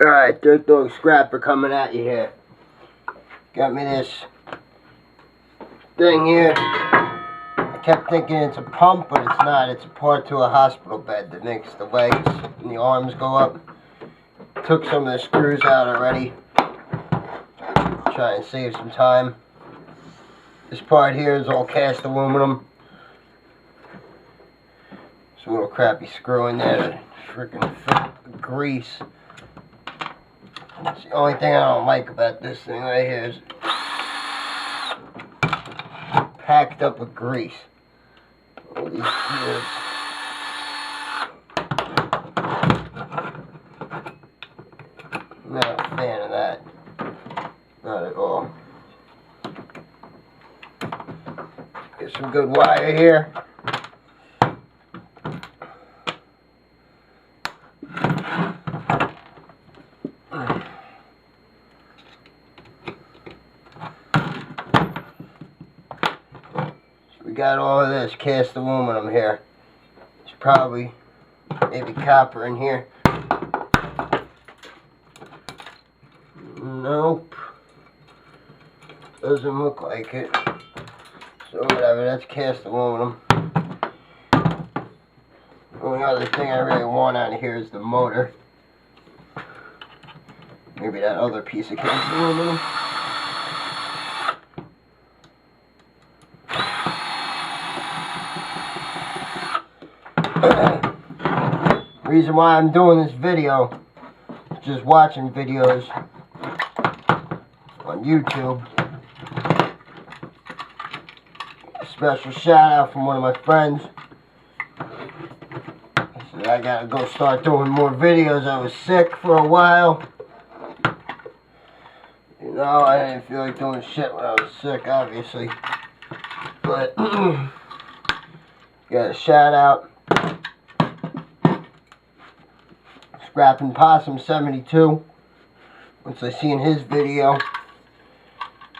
Alright, Dirtdog Scrapper coming at you here. Got me this thing here. I kept thinking it's a pump, but it's not. It's a part to a hospital bed that makes the legs and the arms go up. Took some of the screws out already. Try and save some time. This part here is all cast aluminum. There's a little crappy screw in there to freaking fit grease. That's the only thing I don't like about this thing right here is packed up with grease. All these gears. Not a fan of that. Not at all. Get some good wire here. We got all of this cast aluminum here. There's probably maybe copper in here. Nope. Doesn't look like it. So whatever, that's cast aluminum. The only other thing I really want out of here is the motor. Maybe that other piece of cast aluminum. Reason why I'm doing this video is just watching videos on YouTube. A special shout out from one of my friends. He said I gotta go start doing more videos. I was sick for a while. You know, I didn't feel like doing shit when I was sick, obviously. But got a shout out. Scrapping Possum 72. Once I seen his video,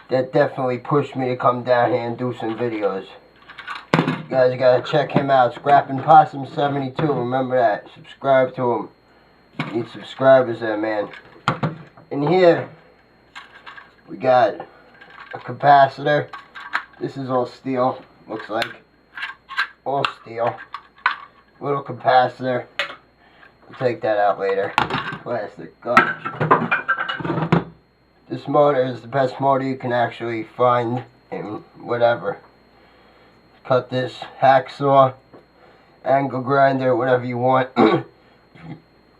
that definitely pushed me to come down here and do some videos. You guys gotta check him out. Scrapping Possum 72. Remember that. Subscribe to him. Need subscribers there, man. In here, we got a capacitor. This is all steel. Looks like all steel. Little capacitor. We'll take that out later. Plastic garbage. This motor is the best motor you can actually find in whatever. Cut this hacksaw, angle grinder, whatever you want.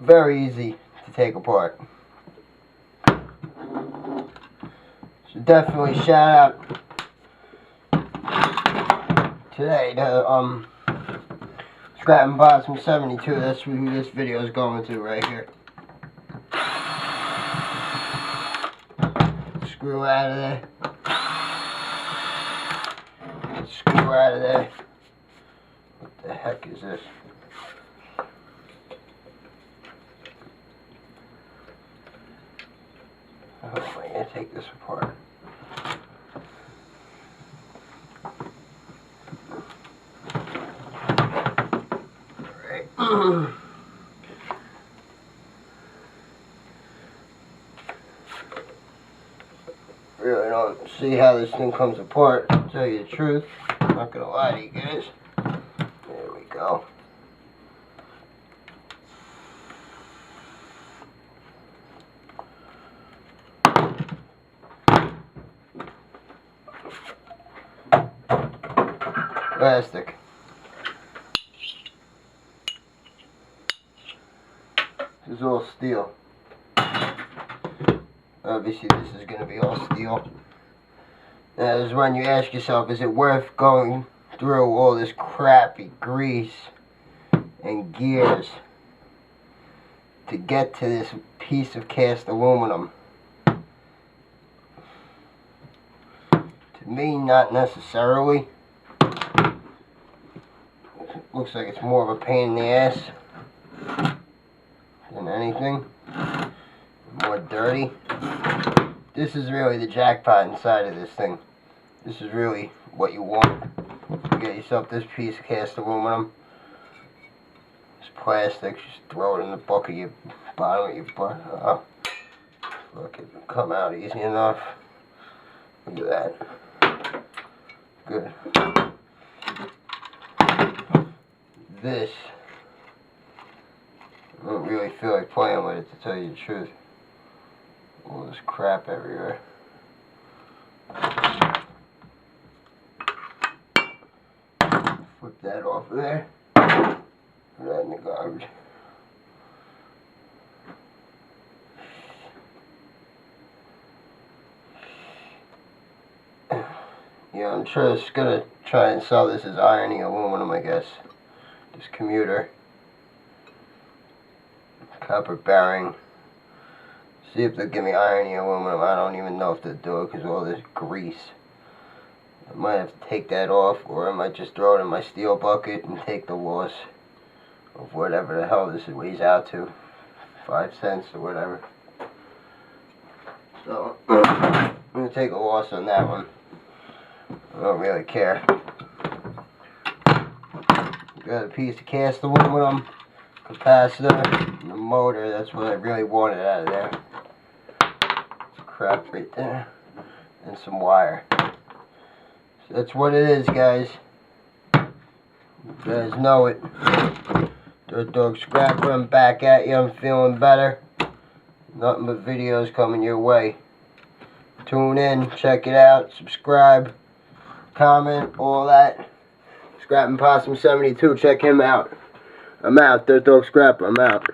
Very easy to take apart. So definitely shout out today to Scrapping Possum 72. That's who this video is going to right here. Screw out of there. Screw out of there. What the heck is this? How am I going to take this apart? Alright. Really don't see how this thing comes apart, to tell you the truth. I'm not gonna lie to you guys. There we go. Plastic. This is all steel. Obviously this is going to be all steel. Now this is when you ask yourself, is it worth going through all this crappy grease and gears to get to this piece of cast aluminum? To me, not necessarily. It looks like it's more of a pain in the ass than anything. More dirty. This is really the jackpot inside of this thing. This is really what you want. You get yourself this piece of cast aluminum. It's plastic. Just throw it in the bucket of your bottom of your butt. Oh, look, it can come out easy enough. Look at that. Good. This, I don't really feel like playing with it, to tell you the truth. All this crap everywhere. Flip that off of there. Put that in the garbage. Yeah, I'm just gonna try and sell this as ironing aluminum, I guess. This commuter. Copper bearing. See if they'll give me ironing aluminum. I don't even know if they'll do it because of all this grease. I might have to take that off, or I might just throw it in my steel bucket and take the loss of whatever the hell this weighs out to. 5 cents or whatever. So, I'm going to take a loss on that one. I don't really care. Got a piece of cast aluminum, capacitor, and the motor. That's what I really wanted out of there. Crap right there. And some wire. So that's what it is, guys. You guys know it. Dirtdog Scrapper, I'm back at you. I'm feeling better. Nothing but videos coming your way. Tune in, check it out, subscribe, comment, all that. Scrapping Possum 72, check him out. I'm out, Dirtdog Scrapper, I'm out.